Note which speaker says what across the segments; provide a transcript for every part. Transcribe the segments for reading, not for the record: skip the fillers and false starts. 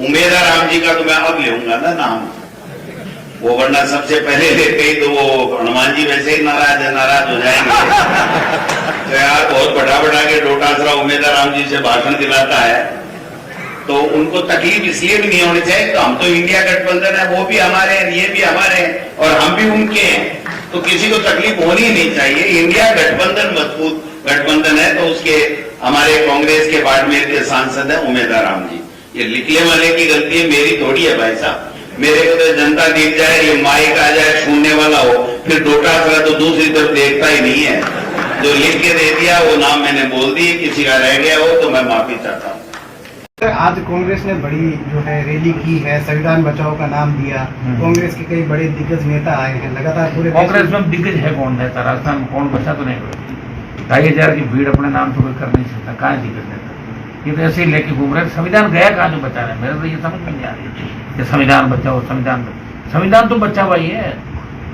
Speaker 1: उमेदा राम जी का तो मैं अब लूंगा ना नाम, वो वरना सबसे पहले लेते ही तो वो हनुमान जी वैसे ही नाराज हो जाएंगे। तो यार बहुत बड़ा के डोटासरा उमेदा राम जी से भाषण दिलाता है, तो उनको तकलीफ इसलिए भी नहीं होनी चाहिए। तो हम तो इंडिया गठबंधन है, वो भी हमारे हैं, ये भी हमारे हैं और हम भी उनके हैं, तो किसी को तकलीफ होनी ही नहीं चाहिए। इंडिया गठबंधन मजबूत गठबंधन है, तो उसके हमारे कांग्रेस के बाड़मेर के सांसद है उमेदा राम जी। ये लिखने वाले की गलती है, मेरी थोड़ी है भाई साहब। मेरे को तो जनता दिख जाए, ये माइक आ जाए, छूने वाला हो, फिर डोटासरा तो दूसरी तरफ देखता ही नहीं है। जो लिख के दे दिया वो नाम मैंने बोल दी, किसी का रह गया हो तो मैं माफी चाहता हूँ।
Speaker 2: आज कांग्रेस ने बड़ी जो है रैली की है, संविधान बचाओ का नाम दिया। कांग्रेस के कई बड़े दिग्गज नेता आए हैं, लगातार पूरे
Speaker 3: कांग्रेस में दिग्गज है कौन रहता, राजस्थान में कौन बचा तो नहीं बचा। 2,500 की भीड़ अपने नाम तो कोई कर नहीं सकता, कहाँ दिग्गज नेता। ये तो ऐसे ही लेके घूम रहे। संविधान गया कहाँ जो बचा रहे, मेरे तो ये समझ में नहीं आ रही कि संविधान बचाओ। संविधान तो बचा हुआ ही है।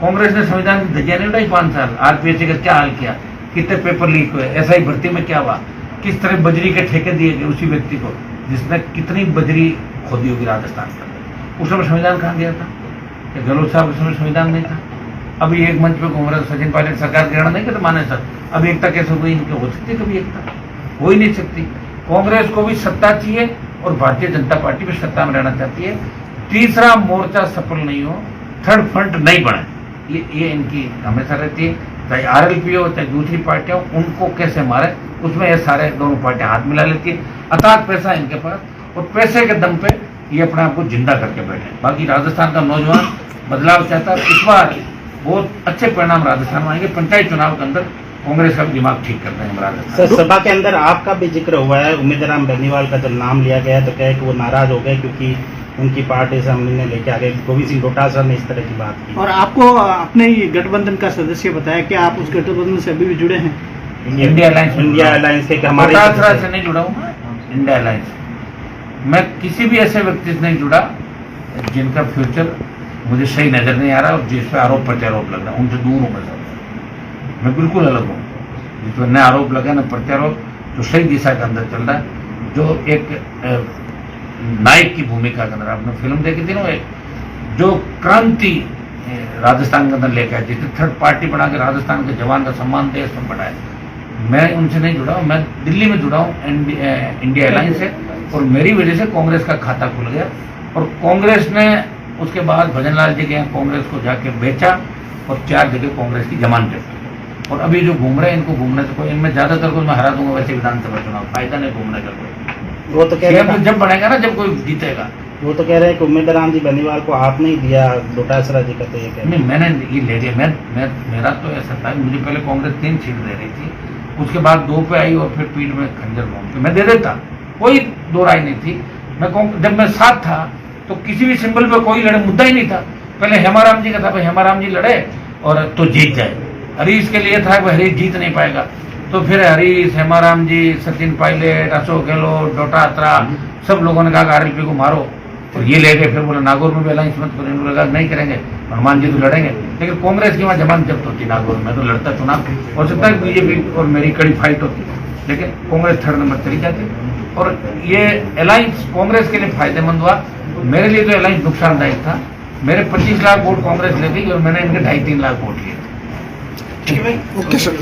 Speaker 3: कांग्रेस ने संविधान की धज्जियां नहीं उड़ाई 5 साल। आरपीएससी का क्या हाल किया, कितने पेपर लीक हुए, एसआई भर्ती में क्या हुआ, किस तरह बजरी के ठेके दिए गए उसी व्यक्ति को जिसने कितनी बजरी खोदी होगी राजस्थान के अंदर। उस समय संविधान कहाँ गया था? गहलोत साहब उस समय संविधान नहीं था। अभी एक मंच पे घूम रहे सचिन पायलट सरकार ग्रहण नहीं करते माने सर। अब एकता कैसे हुई इनकी? हो सकती है कभी एकता? हो ही नहीं सकती। कांग्रेस को भी सत्ता चाहिए और भारतीय जनता पार्टी भी सत्ता में रहना चाहती है। तीसरा मोर्चा सफल नहीं हो, थर्ड फ्रंट नहीं बने, ये इनकी हमेशा रहती है। चाहे आरएलपी हो चाहे दूसरी पार्टियां हो, उनको कैसे मारे उसमें ये सारे दोनों पार्टियां हाथ मिला लेती है। अथाक पैसा इनके पास, और पैसे के दम पे ये अपने आप को जिंदा करके बैठे। बाकी राजस्थान का नौजवान बदलाव चाहता है। इस बार बहुत अच्छे परिणाम राजस्थान में आएंगे। पंचायत चुनाव के अंदर कांग्रेस का भी दिमाग ठीक करते हैं राजस्थान।
Speaker 4: सर, सभा के अंदर आपका भी जिक्र हुआ है, उमेदराम बेनीवाल का जब नाम लिया गया तो कहे कि वो नाराज हो गए क्योंकि उनकी पार्टी से हमने लेके आ गए। गोविंद सिंह डोटासरा ने इस तरह की बात की।
Speaker 2: और आपको अपने ही गठबंधन का सदस्य बताया कि आप उस गठबंधन से अभी भी जुड़े हैं?
Speaker 3: इंडिया
Speaker 4: अलायंस के हमारे
Speaker 3: डोटासरा से नहीं जुड़ा हूँ मैं, इंडिया अलायंस। मैं किसी भी ऐसे व्यक्ति से नहीं जुड़ा जिनका फ्यूचर मुझे सही नजर नहीं आ रहा और जिस पे आरोप प्रत्यारोप लग रहा है, उनसे दूर हूँ मैं बिल्कुल अलग हूँ। जिस पर न आरोप लगा न प्रत्यारोप, जो सही दिशा के अंदर चल रहा है, जो एक नायक की भूमिका के अंदर आपने फिल्म देखी थी ना, एक जो क्रांति राजस्थान के अंदर लेकर आए, जिसने थर्ड पार्टी बना के राजस्थान के जवान का सम्मान देश में बढ़ाया। मैं उनसे नहीं जुड़ा हूँ, मैं दिल्ली में जुड़ा हूँ इंडिया अलायंस से, और मेरी वजह से कांग्रेस का खाता खुल गया। और कांग्रेस ने उसके बाद भजन लाल जी के यहाँ कांग्रेस को जाके बेचा और 4 जगह कांग्रेस की जमानत। और अभी जो घूम रहे हैं, इनको घूमने से कोई, इनमें ज्यादातर को मैं हरा दूंगा वैसे विधानसभा चुनाव, फायदा नहीं घूमने का कोई।
Speaker 4: वो तो कह रहे हैं
Speaker 3: जब बनेगा ना, जब कोई जीतेगा।
Speaker 4: वो तो कह रहे हैं कि उमेदराम जी बेनीवाल को आप नहीं दिया, डोटासरा जी का तो ये
Speaker 3: नहीं, मैंने ये ले लिया। मेरा तो ऐसा था, मुझे पहले कांग्रेस 3 सीट दे रही थी, उसके बाद 2 पे आई और फिर पीठ में खंजर घूम के मैं दे देता, कोई दो राय नहीं थी। जब मैं साथ था तो किसी भी सिंबल पे कोई लड़े मुद्दा ही नहीं था। पहले हेमाराम जी का था, भाई हेमाराम जी लड़े और तो जीत जाए। हरीश के लिए था, भाई हरीश जीत नहीं पाएगा, तो फिर हरीश, हेमाराम जी, सचिन पायलट, अशोक गहलोत, डोटासरा, सब लोगों ने कहा आरएलपी को मारो, और ये ले गए। फिर बोला नागौर में भी अलायंस मत करो, इन्होंने कहा नहीं करेंगे, हनुमान जी तो लड़ेंगे। लेकिन कांग्रेस की वहाँ जमानत जब्त होती नागौर में, तो लड़ता चुनाव हो सकता है बीजेपी और मेरी कड़ी फाइट होती, लेकिन कांग्रेस थर्ड नंबर चली जाती। और ये अलायंस कांग्रेस के लिए फायदेमंद हुआ, मेरे लिए तो अलायंस नुकसानदायक था। मेरे 25 लाख वोट कांग्रेस ले गई और मैंने इनके 2.5-3 लाख वोट लिए।
Speaker 2: Okay sir.